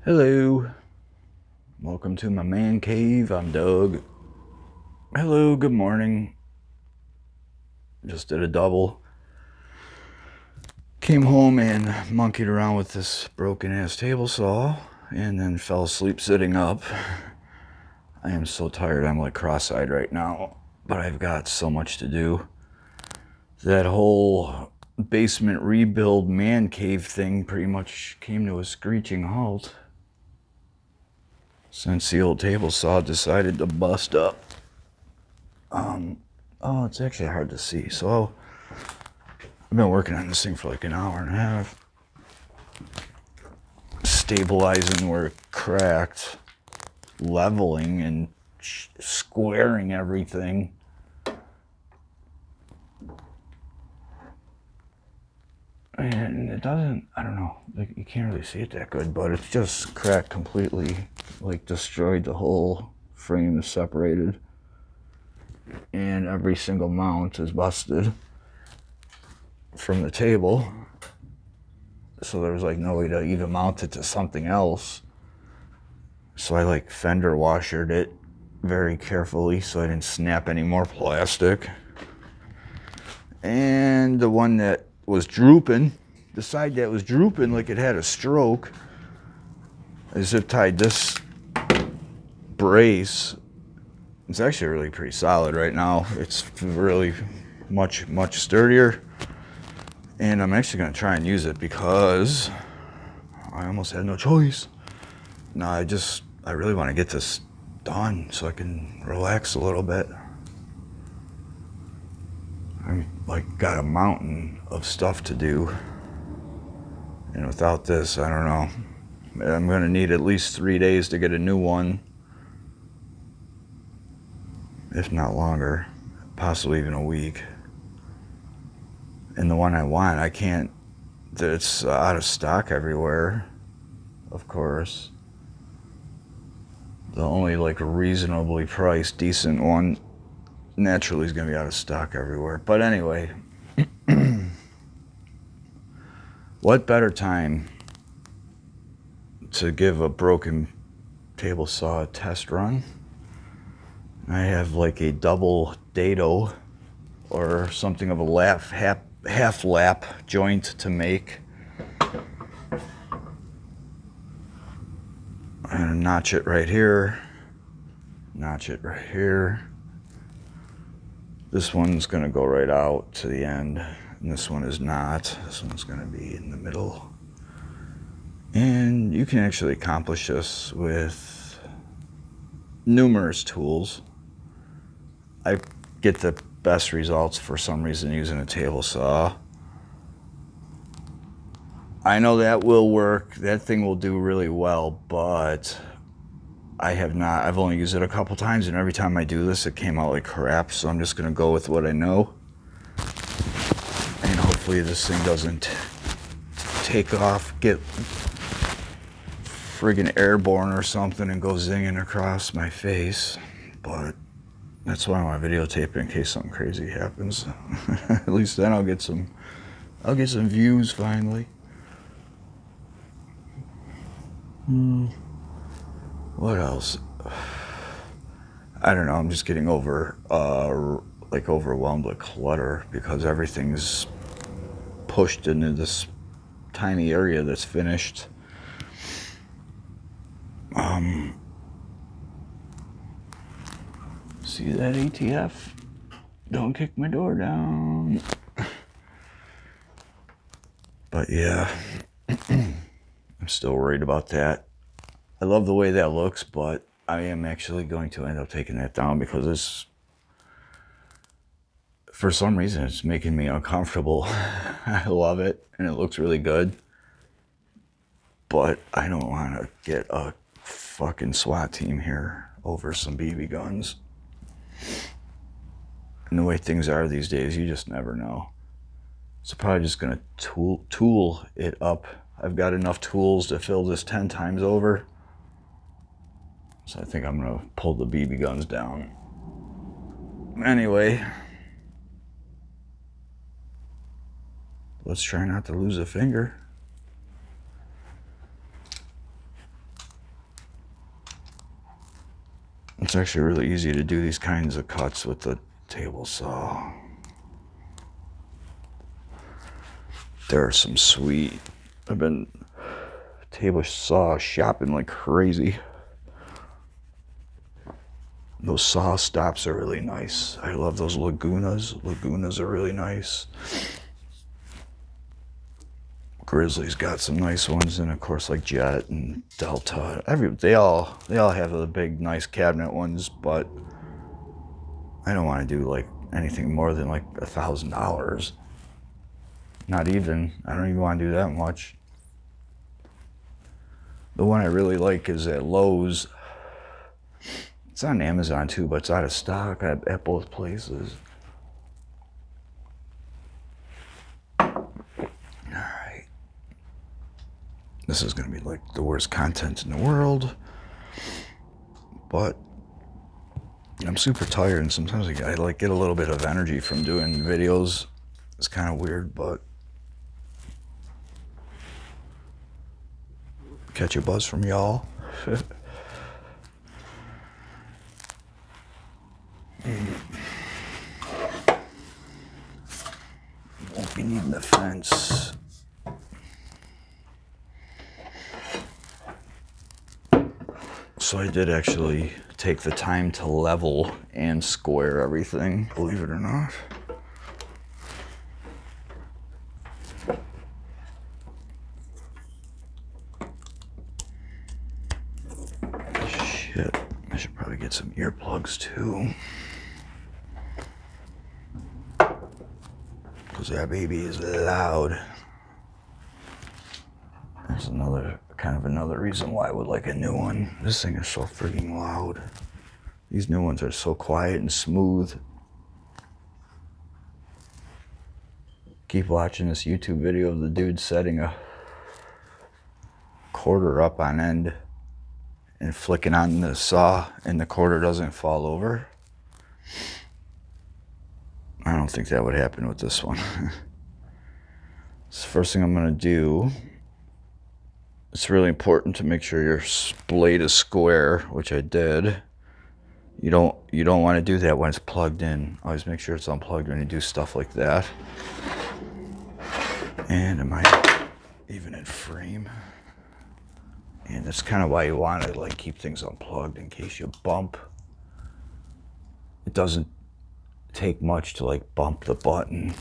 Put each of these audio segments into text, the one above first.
Hello, welcome to my man cave. I'm Doug. Hello, good morning. Just did a double. Came home and monkeyed around with this broken ass table saw and then fell asleep sitting up. I am so tired, I'm like cross-eyed right now, but I've got so much to do. That whole basement rebuild man cave thing pretty much came to a screeching halt since the old table saw decided to bust up. Oh, it's actually hard to see. So I've been working on this thing for like an hour and a half, stabilizing where it cracked, leveling and squaring everything. And it doesn't, I don't know, like, you can't really see it that good, but it's just cracked completely, like destroyed the whole frame is separated. And every single mount is busted from the table. So there was like no way to even mount it to something else. So I like fender washered it very carefully so I didn't snap any more plastic. And the one that was drooping, the side that was drooping like it had a stroke, I zip tied this brace. It's actually really pretty solid right now. It's really much sturdier. And I'm actually going to try and use it because I almost had no choice. No, I really want to get this done so I can relax a little bit. I'm like got a mountain of stuff to do. And without this, I don't know. I'm going to need at least 3 days to get a new one. If not longer. Possibly even a week. And the one I want, I can't. It's out of stock everywhere. Of course. The only like reasonably priced, decent one naturally is going to be out of stock everywhere. But anyway, what better time to give a broken table saw a test run? I have like a double dado or something of a half lap joint to make. I'm gonna notch it right here, notch it right here. This one's gonna go right out to the end, and this one is not. This one's gonna be in the middle. And you can actually accomplish this with numerous tools. I get the best results for some reason using a table saw. I know that will work. That thing will do really well, but I've only used it a couple times, and every time I do this, it came out like crap. So I'm just going to go with what I know. And hopefully this thing doesn't take off, get friggin' airborne or something and go zinging across my face. But that's why I want to videotape it in case something crazy happens. At least then I'll get some views finally. What else? I don't know. I'm just getting overwhelmed with clutter because everything's pushed into this tiny area that's finished. See that ATF? Don't kick my door down. But yeah, I'm still worried about that. I love the way that looks, but I am actually going to end up taking that down because for some reason, it's making me uncomfortable. I love it, and it looks really good. But I don't want to get a fucking SWAT team here over some BB guns. And the way things are these days, you just never know. So probably just gonna tool it up. I've got enough tools to fill this 10 times over. So I think I'm gonna pull the BB guns down. Anyway, let's try not to lose a finger. It's actually really easy to do these kinds of cuts with the table saw. There are some sweet. I've been table saw shopping like crazy. Those saw stops are really nice. I love those Lagunas. Lagunas are really nice. Grizzly's got some nice ones, and of course like Jet and Delta. They all have the big nice cabinet ones, but I don't want to do like anything more than like $1,000. Not even. I don't even want to do that much. The one I really like is at Lowe's. It's on Amazon too, but it's out of stock at both places. Alright. This is going to be like the worst content in the world. But I'm super tired, and sometimes I like get a little bit of energy from doing videos. It's kind of weird, but catch a buzz from y'all. Won't be needing the fence. So I did actually take the time to level and square everything, believe it or not. Shit, I should probably get some earplugs too. Because that baby is loud. That's another reason why I would like a new one. This thing is so freaking loud. These new ones are so quiet and smooth. Keep watching this YouTube video of the dude setting a quarter up on end and flicking on the saw, and the quarter doesn't fall over. I don't think that would happen with this one. So the first thing I'm going to do, it's really important to make sure your blade is square, which I did. You don't want to do that when it's plugged in. Always make sure it's unplugged when you do stuff like that. And am I even in frame? And that's kind of why you want to like keep things unplugged in case you bump. It doesn't take much to like bump the button.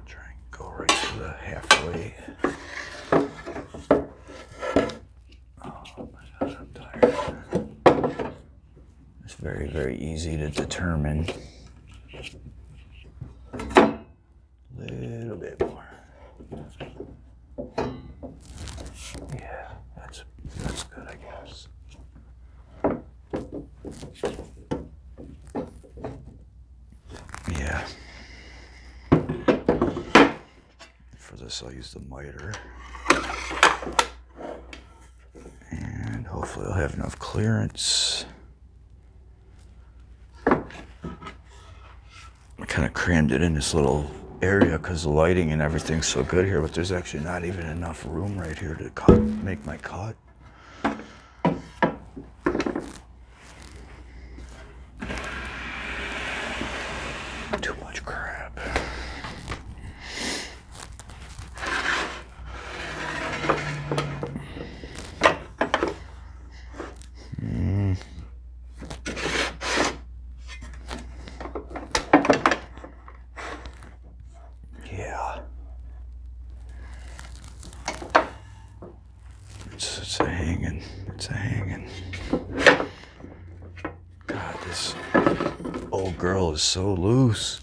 Try and go right to the halfway. Oh my God, I'm tired. It's very, very easy to determine. A little bit more. Yeah, that's good, I guess. Yeah. For this, I'll use the miter. And hopefully I'll have enough clearance. I kind of crammed it in this little area because the lighting and everything's so good here, but there's actually not even enough room right here to make my cut. Too much crap. Yeah. It's a hanging. It's a hanging. God, this old girl is so loose.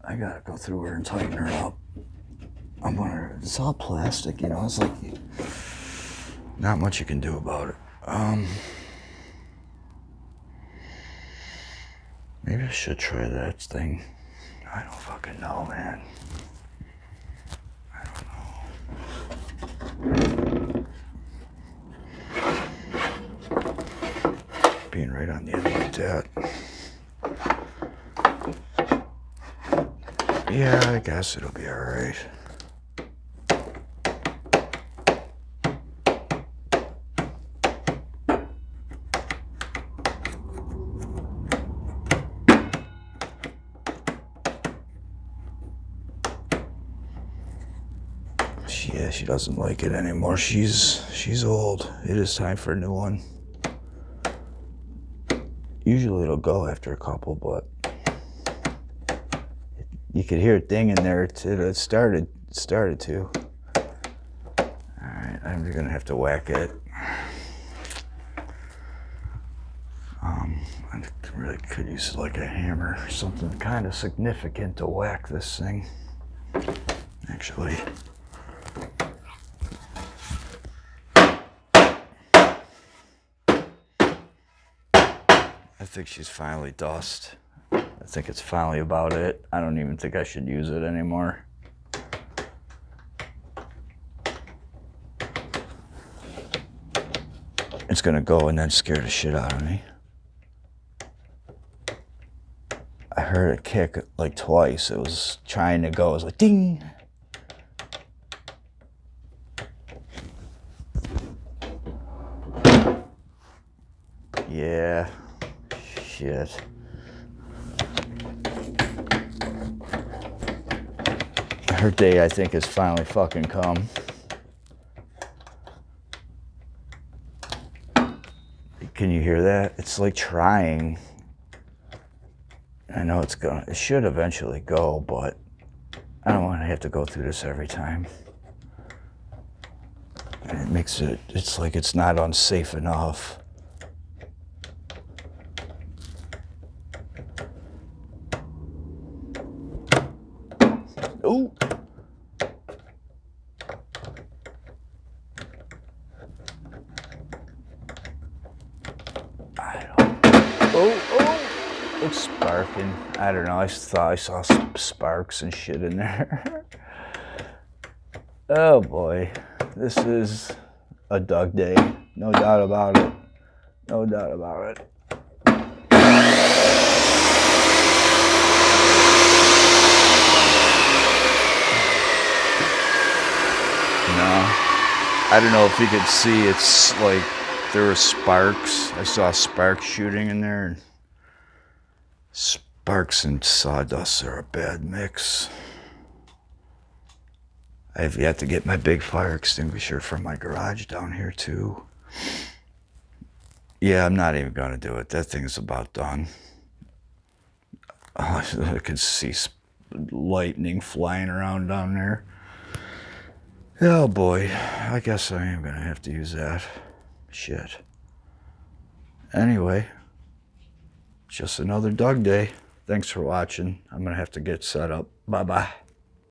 I gotta go through her and tighten her up. It's all plastic, you know, it's like not much you can do about it. Maybe I should try that thing. I don't fucking know, man. I don't know. Being right on the end like that. Yeah, I guess it'll be alright. Yeah, she doesn't like it anymore. She's old. It is time for a new one. Usually it'll go after a couple, but you could hear a thing in there. It started to. Alright, I'm gonna have to whack it. I really could use like a hammer or something kind of significant to whack this thing. Actually. I think she's finally dust. I think it's finally about it. I don't even think I should use it anymore. It's gonna go and then scare the shit out of me. I heard it kick like twice. It was trying to go. It was like ding. Yeah. Shit. Her day, I think, has finally fucking come. Can you hear that? It's like trying. I know it should eventually go, but I don't want to have to go through this every time. And it makes it's like it's not unsafe enough. Ooh. Oh, it's sparking. I don't know. I thought I saw some sparks and shit in there. Oh boy, this is a Doug day. No doubt about it. No doubt about it. I don't know if you could see, it's like there were sparks. I saw sparks shooting in there. And sparks and sawdust are a bad mix. I have yet to get my big fire extinguisher from my garage down here too. Yeah, I'm not even gonna do it. That thing's about done. I could see lightning flying around down there. Oh boy, I guess I am gonna have to use that. Shit. Anyway, just another Doug day. Thanks for watching. I'm gonna have to get set up. Bye-bye.